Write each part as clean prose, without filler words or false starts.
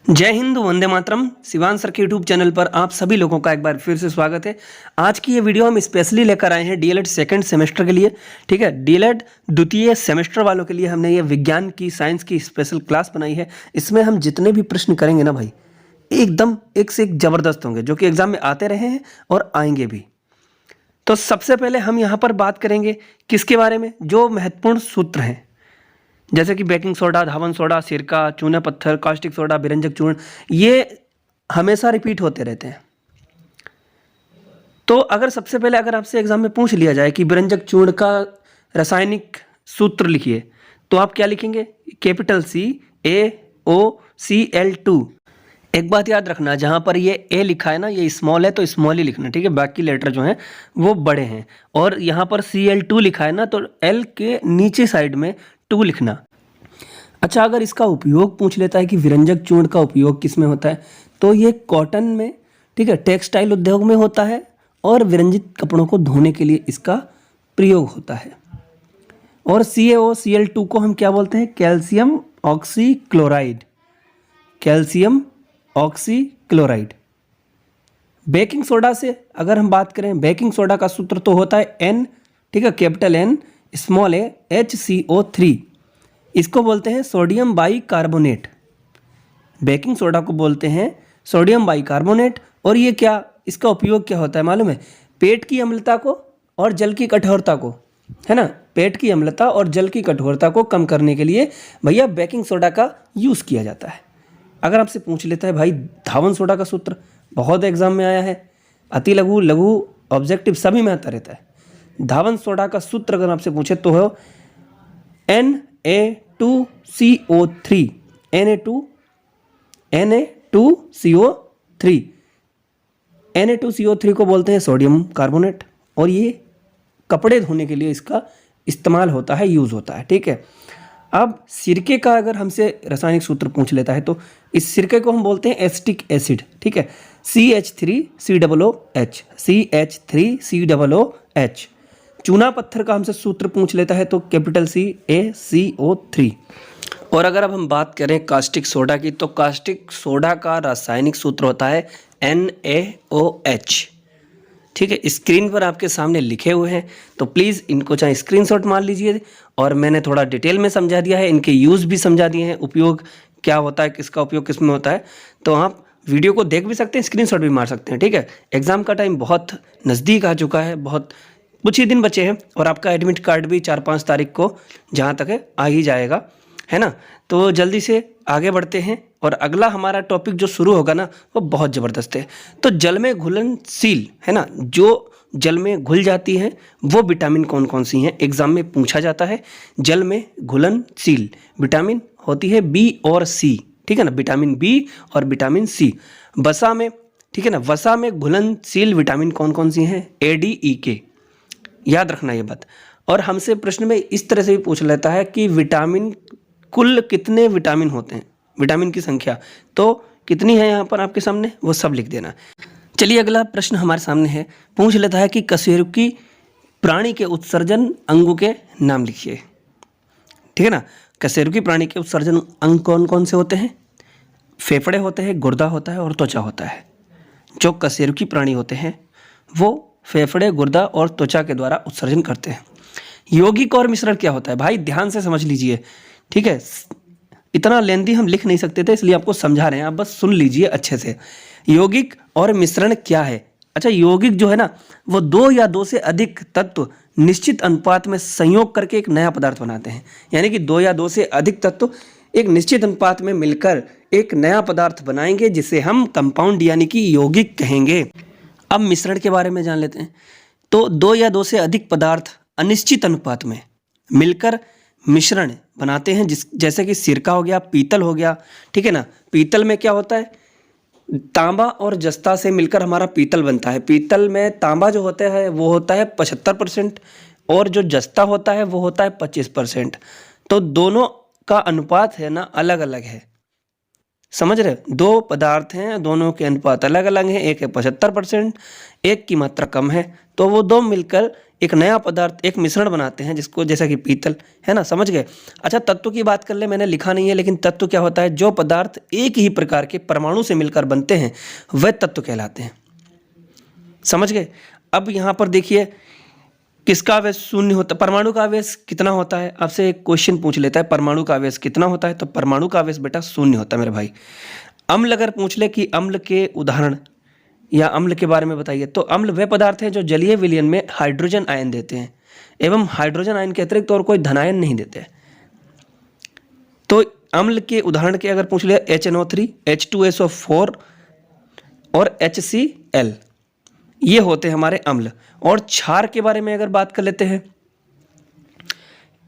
जय हिंद, वंदे मातरम। शिवान सर के YouTube channel पर आप सभी लोगों का एक बार फिर से स्वागत है। आज की ये वीडियो हम स्पेशली लेकर आए हैं डीएलएड सेकंड सेमेस्टर के लिए। ठीक है, डीएलएड द्वितीय सेमेस्टर वालों के लिए हमने ये विज्ञान की, साइंस की स्पेशल क्लास बनाई है। इसमें हम जितने भी प्रश्न करेंगे ना भाई, एकदम एक से एक जबरदस्त होंगे, जो कि एग्जाम में आते रहे हैं और आएंगे भी। तो सबसे पहले हम यहाँ पर बात करेंगे किसके बारे में, जो महत्वपूर्ण सूत्र हैं, जैसे कि बेकिंग सोडा, धावन सोडा, सिरका, चूना पत्थर, कास्टिक सोडा, विरंजक चूर्ण, ये हमेशा रिपीट होते रहते हैं। तो अगर सबसे पहले अगर आपसे एग्जाम में पूछ लिया जाए कि विरंजक चूर्ण का रासायनिक सूत्र लिखिए, तो आप क्या लिखेंगे? Capital CaOCl2। एक बात याद रखना, जहां पर ये ए लिखा है ना, ये स्मॉल है तो स्मॉल ही लिखना, ठीक है। बाकी लेटर जो हैं वो बड़े हैं। और यहाँ पर Cl2 लिखा है ना, तो एल के नीचे साइड में 2 लिखना। अच्छा, अगर इसका उपयोग पूछ लेता है कि विरंजक चूर्ण का उपयोग किस में होता है, तो ये कॉटन में, ठीक है, टेक्सटाइल उद्योग में होता है और विरंजित कपड़ों को धोने के लिए इसका प्रयोग होता है। और CaOCl2 को हम क्या बोलते हैं? Calcium oxychloride. Calcium oxychloride. Baking soda से अगर हम बात करें, बेकिंग सोडा का सूत्र तो होता है N, ठीक है, capital N small a HCO3। इसको बोलते हैं सोडियम बाइकार्बोनेट। बेकिंग सोडा को बोलते हैं सोडियम बाइकार्बोनेट। और ये क्या, इसका उपयोग क्या होता है मालूम है? पेट की अम्लता को और जल की कठोरता को, है ना, पेट की अम्लता और जल की कठोरता को कम करने के लिए भैया बेकिंग सोडा का यूज़ किया जाता है। अगर आपसे पूछ लेता है भाई धावन सोडा का सूत्र, बहुत एग्जाम में आया है, अति लघु, लघु, ऑब्जेक्टिव सभी में आता रहता है। धावन सोडा का सूत्र अगर आपसे पूछे तो हो Na2CO3। Na2CO3। Na2CO3 को बोलते हैं सोडियम कार्बोनेट। और ये कपड़े धोने के लिए इसका इस्तेमाल होता है, यूज़ होता है, ठीक है। अब सिरके का अगर हमसे रासायनिक सूत्र पूछ लेता है, तो इस सिरके को हम बोलते हैं एसिटिक एसिड, ठीक है, CH3COOH। CH3COOH। चूना पत्थर का हमसे सूत्र पूछ लेता है तो कैपिटल CaCO3। और अगर अब हम बात करें कास्टिक सोडा की, तो कास्टिक सोडा का रासायनिक सूत्र होता है NaOH, ठीक है। स्क्रीन पर आपके सामने लिखे हुए हैं, तो प्लीज़ इनको चाहे स्क्रीनशॉट मार लीजिए। और मैंने थोड़ा डिटेल में समझा दिया है, इनके यूज़ भी समझा दिए हैं, उपयोग क्या होता है, किसका उपयोग किस में होता है। तो आप वीडियो को देख भी सकते हैं, स्क्रीनशॉट भी मार सकते हैं, ठीक है। एग्ज़ाम का टाइम बहुत नज़दीक आ चुका है, बहुत कुछ ही दिन बचे हैं और आपका एडमिट कार्ड भी 4-5 तारीख को जहाँ तक है आ ही जाएगा, है ना। तो जल्दी से आगे बढ़ते हैं। और अगला हमारा टॉपिक जो शुरू होगा ना, वो बहुत ज़बरदस्त है। तो जल में घुलनशील, है ना, जो जल में घुल जाती हैं वो विटामिन कौन कौन सी हैं, एग्जाम में पूछा जाता है। जल में घुलनशील विटामिन होती है B और C, ठीक है ना, विटामिन B और विटामिन C। वसा में, ठीक है ना, वसा में घुलनशील विटामिन कौन कौन सी हैं? A, D, E, K। याद रखना ये बात। और हमसे प्रश्न में इस तरह से भी पूछ लेता है कि विटामिन, कुल कितने विटामिन होते हैं, विटामिन की संख्या तो कितनी है यहाँ पर आपके सामने, वो सब लिख देना। चलिए अगला प्रश्न हमारे सामने है, पूछ लेता है कि कशेरुकी प्राणी के उत्सर्जन अंगों के नाम लिखिए, ठीक है ना। कशेरुकी प्राणी के उत्सर्जन अंग कौन कौन से होते हैं? फेफड़े होते हैं, गुर्दा होता है और त्वचा होता है। जो कशेरुकी प्राणी होते हैं वो फेफड़े, गुर्दा और त्वचा के द्वारा उत्सर्जन करते हैं। यौगिक और मिश्रण क्या होता है भाई, ध्यान से समझ लीजिए, ठीक है। इतना लेंदी हम लिख नहीं सकते थे, इसलिए आपको समझा रहे हैं, आप बस सुन लीजिए अच्छे से। यौगिक और मिश्रण क्या है? अच्छा, यौगिक जो है ना, वो 2 या 2 से अधिक तत्व निश्चित अनुपात में संयोग करके एक नया पदार्थ बनाते हैं। यानी कि 2 या 2 से अधिक तत्व एक निश्चित अनुपात में मिलकर एक नया पदार्थ बनाएंगे, जिसे हम कंपाउंड यानी कि यौगिक कहेंगे। अब मिश्रण के बारे में जान लेते हैं। तो 2 या 2 से अधिक पदार्थ अनिश्चित अनुपात में मिलकर मिश्रण बनाते हैं, जैसे कि सिरका हो गया, पीतल हो गया, ठीक है ना। पीतल में क्या होता है? तांबा और जस्ता से मिलकर हमारा पीतल बनता है। पीतल में तांबा जो होता है वो होता है 75% और जो जस्ता होता है वो होता है 25%। तो दोनों का अनुपात है ना अलग अलग है, समझ रहे? 2 पदार्थ हैं, दोनों के अनुपात अलग अलग हैं। एक है 75%, एक की मात्रा कम है, तो वो 2 मिलकर एक नया पदार्थ, एक मिश्रण बनाते हैं जिसको, जैसा कि पीतल, है ना, समझ गए। अच्छा, तत्व की बात कर ले, मैंने लिखा नहीं है, लेकिन तत्व क्या होता है, जो पदार्थ एक ही प्रकार के परमाणु से मिलकर बनते हैं वह तत्व कहलाते हैं, समझ गए। अब यहाँ पर देखिए, किसका आवेश शून्य होता है, परमाणु का आवेश कितना होता है, आपसे एक क्वेश्चन पूछ लेता है परमाणु का आवेश कितना होता है, तो परमाणु का आवेश बेटा शून्य होता है मेरे भाई। अम्ल अगर पूछ ले कि अम्ल के उदाहरण या अम्ल के बारे में बताइए, तो अम्ल वे पदार्थ हैं जो जलीय विलयन में हाइड्रोजन आयन देते हैं एवं हाइड्रोजन आयन के अतिरिक्त और कोई धनायन नहीं देते। तो अम्ल के उदाहरण के अगर पूछ ले, HNO3, H2SO4 और HCl, ये होते हैं हमारे अम्ल। और क्षार के बारे में अगर बात कर लेते हैं,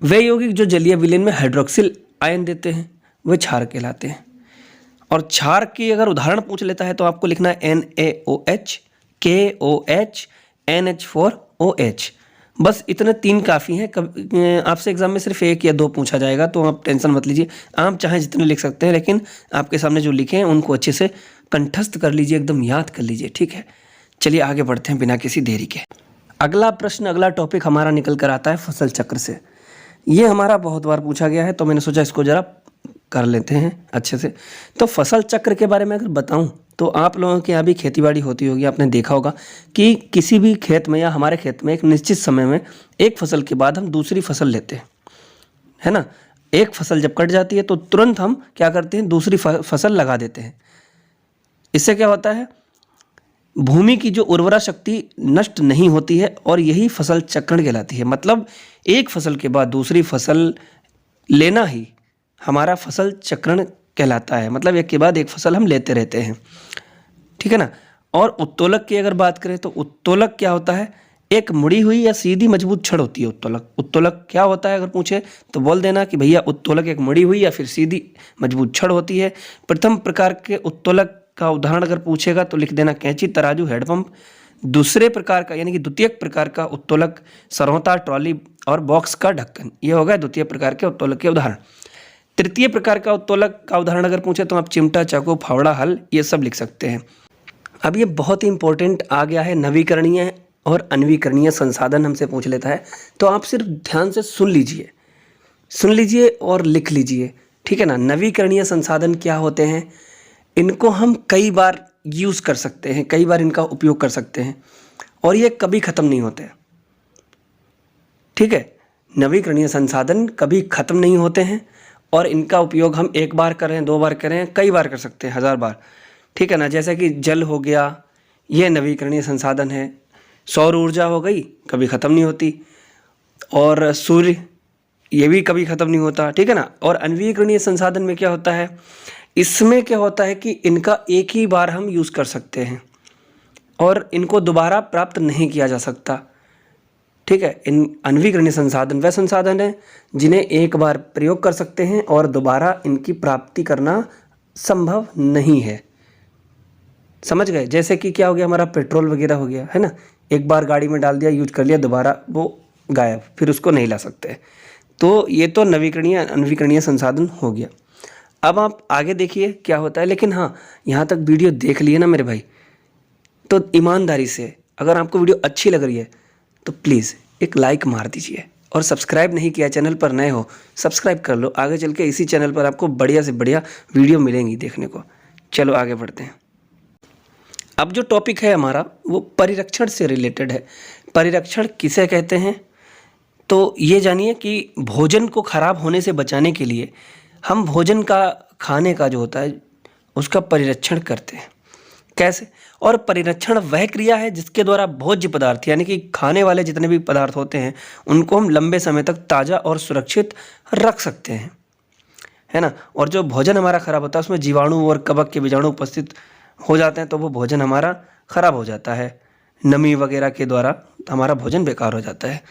वे यौगिक जो जलीय विलयन में हाइड्रोक्सिल आयन देते हैं वे क्षार कहलाते हैं। और क्षार की अगर उदाहरण पूछ लेता है तो आपको लिखना है NaOH, KOH, NH4OH। बस इतने 3 काफ़ी हैं। आपसे एग्जाम में सिर्फ 1 या 2 पूछा जाएगा, तो आप टेंशन मत लीजिए, आप चाहे जितने लिख सकते हैं, लेकिन आपके सामने जो लिखे हैं उनको अच्छे से कंठस्थ कर लीजिए, एकदम याद कर लीजिए, ठीक है। चलिए आगे बढ़ते हैं बिना किसी देरी के। अगला प्रश्न, अगला टॉपिक हमारा निकल कर आता है फसल चक्र से। ये हमारा बहुत बार पूछा गया है, तो मैंने सोचा इसको ज़रा कर लेते हैं अच्छे से। तो फसल चक्र के बारे में अगर बताऊं, तो आप लोगों के यहाँ भी खेतीबाड़ी होती होगी, आपने देखा होगा कि किसी भी खेत में या हमारे खेत में एक निश्चित समय में एक फसल के बाद हम दूसरी फसल लेते हैं, है ना। एक फसल जब कट जाती है तो तुरंत हम क्या करते हैं, दूसरी फसल लगा देते हैं। इससे क्या होता है, भूमि की जो उर्वरा शक्ति नष्ट नहीं होती है और यही फसल चक्रण कहलाती है। मतलब एक फसल के बाद दूसरी फसल लेना ही हमारा फसल चक्रण कहलाता है। मतलब एक के बाद एक फसल हम लेते रहते हैं, ठीक है ना। और उत्तोलक की अगर बात करें तो उत्तोलक क्या होता है, एक मुड़ी हुई या सीधी मजबूत छड़ होती है उत्तोलक। उत्तोलक क्या होता है अगर पूछे तो बोल देना कि भैया उत्तोलक एक मुड़ी हुई या फिर सीधी मजबूत छड़ होती है। प्रथम प्रकार के उत्तोलक का उदाहरण अगर पूछेगा तो लिख देना कैंची, तराजू, हैंडपंप। दूसरे प्रकार का यानी कि द्वितीय प्रकार का उत्तोलक सरौता, ट्रॉली और बॉक्स का ढक्कन, ये होगा द्वितीय प्रकार के उत्तोलक के उदाहरण। तृतीय प्रकार का उत्तोलक का उदाहरण अगर पूछे तो आप चिमटा, चाकू, फावड़ा, हल, ये सब लिख सकते हैं। अब ये बहुत ही इंपॉर्टेंट आ गया है, नवीकरणीय और अनवीकरणीय संसाधन हमसे पूछ लेता है। तो आप सिर्फ ध्यान से सुन लीजिए और लिख लीजिए, ठीक है ना। नवीकरणीय संसाधन क्या होते हैं, इनको हम कई बार यूज़ कर सकते हैं, कई बार इनका उपयोग कर सकते हैं और ये कभी ख़त्म नहीं होते, ठीक है। नवीकरणीय संसाधन कभी ख़त्म नहीं होते हैं और इनका उपयोग हम 1 बार करें, 2 बार करें, कई बार कर सकते हैं, 1000 बार, ठीक है ना। जैसे कि जल हो गया, ये नवीकरणीय संसाधन है। सौर ऊर्जा हो गई, कभी ख़त्म नहीं होती। और सूर्य, ये भी कभी ख़त्म नहीं होता, ठीक है ना। और अनवीकरणीय संसाधन में क्या होता है, इसमें क्या होता है कि इनका एक ही बार हम यूज़ कर सकते हैं और इनको दोबारा प्राप्त नहीं किया जा सकता, ठीक है। इन अनवीकरणीय संसाधन वह संसाधन है जिन्हें एक बार प्रयोग कर सकते हैं और दोबारा इनकी प्राप्ति करना संभव नहीं है, समझ गए। जैसे कि क्या हो गया, हमारा पेट्रोल वगैरह हो गया, है ना। एक बार गाड़ी में डाल दिया, यूज कर लिया, दोबारा वो गायब, फिर उसको नहीं ला सकते। तो ये तो नवीकरणीय अनवीकरणीय संसाधन हो गया। अब आप आगे देखिए क्या होता है। लेकिन हाँ, यहाँ तक वीडियो देख लिए ना मेरे भाई, तो ईमानदारी से अगर आपको वीडियो अच्छी लग रही है तो प्लीज़ एक लाइक मार दीजिए। और सब्सक्राइब नहीं किया, चैनल पर नए हो, सब्सक्राइब कर लो। आगे चल के इसी चैनल पर आपको बढ़िया से बढ़िया वीडियो मिलेंगी देखने को। चलो आगे बढ़ते हैं। अब जो टॉपिक है हमारा वो परिरक्षण से रिलेटेड है। परिरक्षण किसे कहते हैं, तो ये जानिए कि भोजन को खराब होने से बचाने के लिए हम भोजन का, खाने का जो होता है उसका परिरक्षण करते हैं। कैसे, और परिरक्षण वह क्रिया है जिसके द्वारा भोज्य पदार्थ यानी कि खाने वाले जितने भी पदार्थ होते हैं उनको हम लंबे समय तक ताज़ा और सुरक्षित रख सकते हैं, है ना। और जो भोजन हमारा खराब होता है उसमें जीवाणु और कवक के बीजाणु उपस्थित हो जाते हैं, तो वो भोजन हमारा खराब हो जाता है। नमी वगैरह के द्वारा हमारा भोजन बेकार हो जाता है।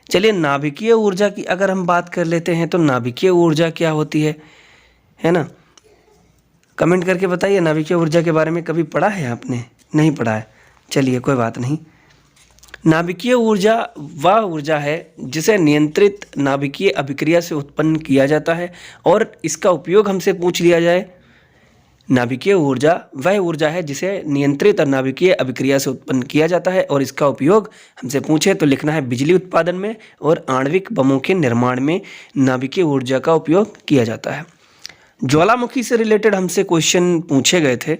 चलिए नाभिकीय ऊर्जा की अगर हम बात कर लेते हैं तो नाभिकीय ऊर्जा क्या होती है ना। कमेंट करके बताइए, नाभिकीय ऊर्जा के बारे में कभी पढ़ा है आपने? नहीं पढ़ा है, चलिए कोई बात नहीं। नाभिकीय ऊर्जा वह ऊर्जा है जिसे नियंत्रित नाभिकीय अभिक्रिया से उत्पन्न किया जाता है। और इसका उपयोग हमसे पूछ लिया जाए नाभिकीय ऊर्जा वह ऊर्जा है जिसे नियंत्रित और नाभिकीय अभिक्रिया से उत्पन्न किया जाता है और इसका उपयोग हमसे पूछे तो लिखना है बिजली उत्पादन में और आणविक बमों के निर्माण में नाभिकीय ऊर्जा का उपयोग किया जाता है। ज्वालामुखी से रिलेटेड हमसे क्वेश्चन पूछे गए थे,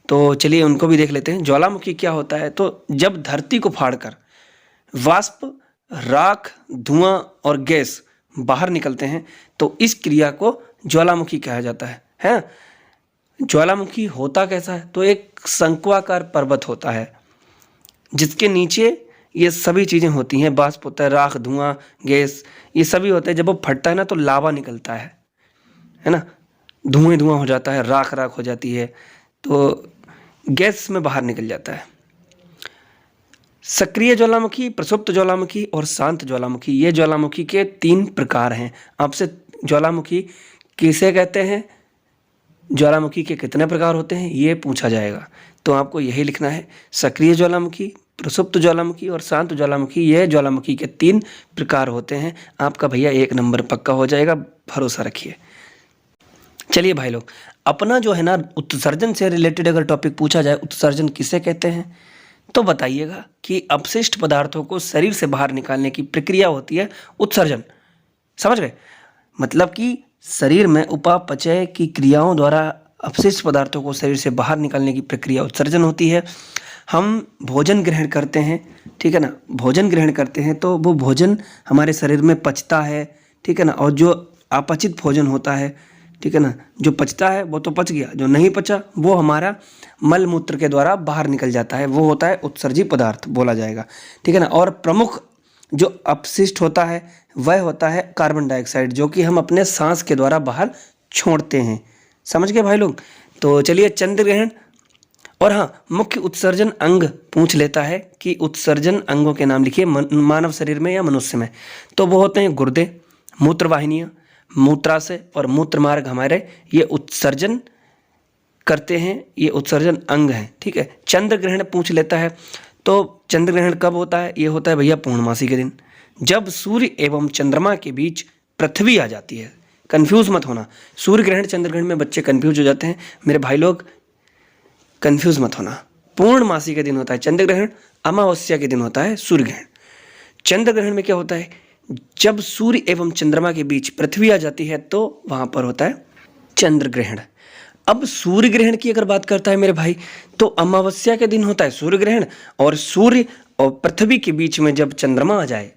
तो चलिए उनको भी देख लेते हैं। ज्वालामुखी क्या होता है, तो जब धरती को फाड़कर वाष्प, राख, धुआं और गैस बाहर निकलते हैं तो इस क्रिया को ज्वालामुखी कहा जाता है। ज्वालामुखी होता कैसा है, तो एक शंक्वाकार पर्वत होता है जिसके नीचे ये सभी चीज़ें होती हैं, वाष्प होता है, राख, धुआं, गैस, ये सभी होते हैं। जब वो फटता है ना तो लावा निकलता है ना, धुएं हो जाता है, राख हो जाती है, तो गैस में बाहर निकल जाता है। सक्रिय ज्वालामुखी, प्रसुप्त ज्वालामुखी और शांत ज्वालामुखी, ये ज्वालामुखी के 3 प्रकार हैं। आपसे ज्वालामुखी किसे कहते हैं, ज्वालामुखी के कितने प्रकार होते हैं, ये पूछा जाएगा, तो आपको यही लिखना है। सक्रिय ज्वालामुखी, प्रसुप्त ज्वालामुखी और शांत ज्वालामुखी, ये ज्वालामुखी के 3 प्रकार होते हैं। आपका भैया 1 नंबर पक्का हो जाएगा, भरोसा रखिए। चलिए भाई लोग, अपना जो है ना उत्सर्जन से रिलेटेड अगर टॉपिक पूछा जाए, उत्सर्जन किसे कहते हैं, तो बताइएगा कि अपशिष्ट पदार्थों को शरीर से बाहर निकालने की प्रक्रिया होती है उत्सर्जन। समझ गए, मतलब कि शरीर में उपापचय की क्रियाओं द्वारा अपशिष्ट पदार्थों को शरीर से बाहर निकालने की प्रक्रिया उत्सर्जन होती है। हम भोजन ग्रहण करते हैं, ठीक है ना, भोजन ग्रहण करते हैं तो वो भोजन हमारे शरीर में पचता है, ठीक है ना, और जो अपचित भोजन होता है, ठीक है ना, जो पचता है वो तो पच गया, जो नहीं पचा वो हमारा मल मूत्र के द्वारा बाहर निकल जाता है, वो होता है उत्सर्जी पदार्थ बोला जाएगा, ठीक है ना। और प्रमुख जो अपशिष्ट होता है वह होता है कार्बन डाइऑक्साइड, जो कि हम अपने सांस के द्वारा बाहर छोड़ते हैं। समझ गए भाई लोग। तो चलिए चंद्र ग्रहण, और हाँ, मुख्य उत्सर्जन अंग पूछ लेता है कि उत्सर्जन अंगों के नाम लिखिए मानव शरीर में या मनुष्य में, तो वो होते हैं गुर्दे, मूत्रवाहिनियाँ, मूत्राशय और मूत्र मार्ग, हमारे ये उत्सर्जन करते हैं, ये उत्सर्जन अंग हैं, ठीक है। चंद्र ग्रहण पूछ लेता है, तो चंद्र ग्रहण कब होता है, ये होता है भैया पूर्णमासी के दिन, जब सूर्य एवं चंद्रमा के बीच पृथ्वी आ जाती है। कंफ्यूज मत होना, सूर्य ग्रहण चंद्र ग्रहण में बच्चे कंफ्यूज हो जाते हैं, मेरे भाई लोग कंफ्यूज मत होना। पूर्णमासी के दिन होता है चंद्र ग्रहण, अमावस्या के दिन होता है सूर्य ग्रहण। चंद्र ग्रहण में क्या होता है, जब सूर्य एवं चंद्रमा के बीच पृथ्वी आ जाती है तो वहां पर होता है चंद्र ग्रहण। अब सूर्य ग्रहण की अगर बात करता है मेरे भाई, तो अमावस्या के दिन होता है सूर्य ग्रहण, और सूर्य और पृथ्वी के बीच में जब चंद्रमा आ जाए,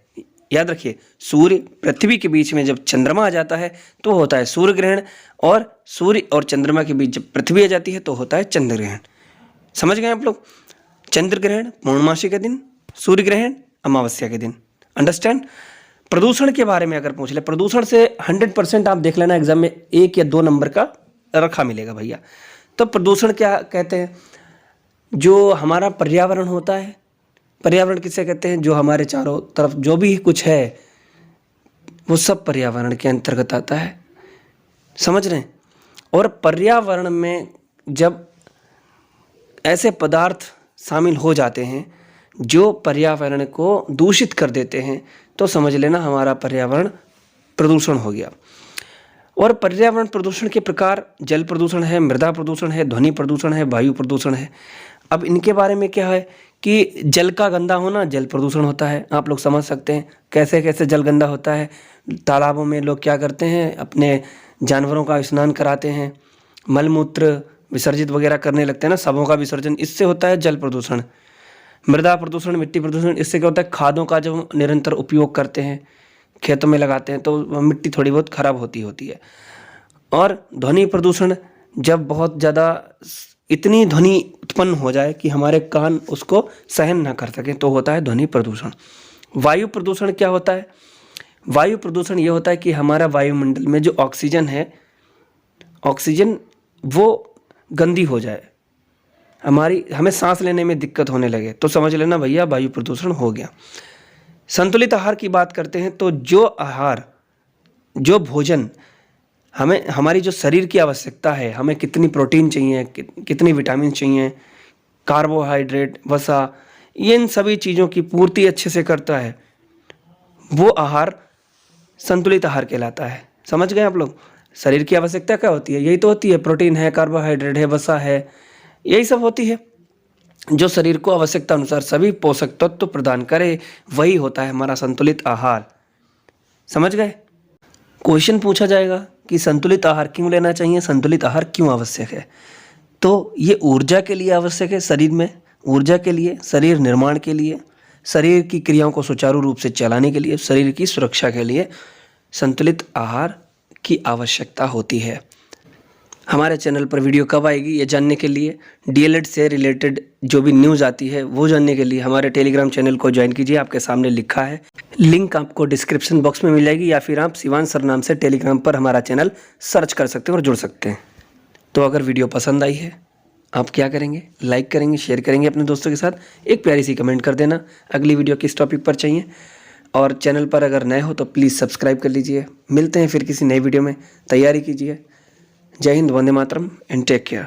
याद रखिए, सूर्य पृथ्वी के बीच में जब चंद्रमा आ जाता है तो होता है सूर्य ग्रहण, और सूर्य और चंद्रमा के बीच जब पृथ्वी आ जाती है तो होता है चंद्र ग्रहण। समझ गए आप लोग। चंद्र ग्रहण पूर्णमासी के दिन, सूर्य ग्रहण अमावस्या के दिन। अंडरस्टैंड। प्रदूषण के बारे में अगर पूछ ले, प्रदूषण से 100% आप देख लेना एग्जाम में 1 या 2 नंबर का रखा मिलेगा भैया। तो प्रदूषण क्या कहते हैं, जो हमारा पर्यावरण होता है, पर्यावरण किसे कहते हैं, जो हमारे चारों तरफ जो भी कुछ है वो सब पर्यावरण के अंतर्गत आता है। समझ रहे हैं। और पर्यावरण में जब ऐसे पदार्थ शामिल हो जाते हैं जो पर्यावरण को दूषित कर देते हैं तो समझ लेना हमारा पर्यावरण प्रदूषण हो गया। और पर्यावरण प्रदूषण के प्रकार जल प्रदूषण है, मृदा प्रदूषण है, ध्वनि प्रदूषण है, वायु प्रदूषण है। अब इनके बारे में क्या है कि जल का गंदा होना जल प्रदूषण होता है। आप लोग समझ सकते हैं कैसे कैसे जल गंदा होता है। तालाबों में लोग क्या करते हैं, अपने जानवरों का स्नान कराते हैं, मलमूत्र विसर्जित वगैरह करने लगते हैं ना, सबों का विसर्जन, इससे होता है जल प्रदूषण। मृदा प्रदूषण, मिट्टी प्रदूषण, इससे क्या होता है, खादों का जब निरंतर उपयोग करते हैं, खेतों में लगाते हैं तो मिट्टी थोड़ी बहुत खराब होती है। और ध्वनि प्रदूषण, जब बहुत ज़्यादा इतनी ध्वनि उत्पन्न हो जाए कि हमारे कान उसको सहन ना कर सकें तो होता है ध्वनि प्रदूषण। वायु प्रदूषण क्या होता है, वायु प्रदूषण ये होता है कि हमारा वायुमंडल में जो ऑक्सीजन है, ऑक्सीजन वो गंदी हो जाए, हमें सांस लेने में दिक्कत होने लगे तो समझ लेना भैया वायु प्रदूषण हो गया। संतुलित आहार की बात करते हैं तो जो आहार, जो भोजन हमें, हमारी जो शरीर की आवश्यकता है, हमें कितनी प्रोटीन चाहिए, कितनी विटामिन चाहिए, कार्बोहाइड्रेट, वसा, इन सभी चीज़ों की पूर्ति अच्छे से करता है, वो आहार संतुलित आहार कहलाता है। समझ गए आप लोग। शरीर की आवश्यकता क्या होती है? यही तो होती है, प्रोटीन है, कार्बोहाइड्रेट है, वसा है, यही सब होती है। जो शरीर को आवश्यकता अनुसार सभी पोषक तत्व तो प्रदान करे, वही होता है हमारा संतुलित आहार। समझ गए? क्वेश्चन पूछा जाएगा कि संतुलित आहार क्यों लेना चाहिए, संतुलित आहार क्यों आवश्यक है? तो ये ऊर्जा के लिए आवश्यक है, शरीर में ऊर्जा के लिए, शरीर निर्माण के लिए, शरीर की क्रियाओं को सुचारू रूप से चलाने के लिए, शरीर की सुरक्षा के लिए संतुलित आहार की आवश्यकता होती है। हमारे चैनल पर वीडियो कब आएगी ये जानने के लिए, डीएलएड से रिलेटेड जो भी न्यूज़ आती है वो जानने के लिए हमारे टेलीग्राम चैनल को ज्वाइन कीजिए। आपके सामने लिखा है, लिंक आपको डिस्क्रिप्शन बॉक्स में मिल जाएगी, या फिर आप शिवांश सर नाम से टेलीग्राम पर हमारा चैनल सर्च कर सकते हैं और जुड़ सकते हैं। तो अगर वीडियो पसंद आई है, आप क्या करेंगे? लाइक करेंगे, शेयर करेंगे अपने दोस्तों के साथ, एक प्यारी सी कमेंट कर देना अगली वीडियो किस टॉपिक पर चाहिए। और चैनल पर अगर नए हो तो प्लीज़ सब्सक्राइब कर लीजिए। मिलते हैं फिर किसी नई वीडियो में, तैयारी कीजिए। जय Hind, Vande Mataram and take care.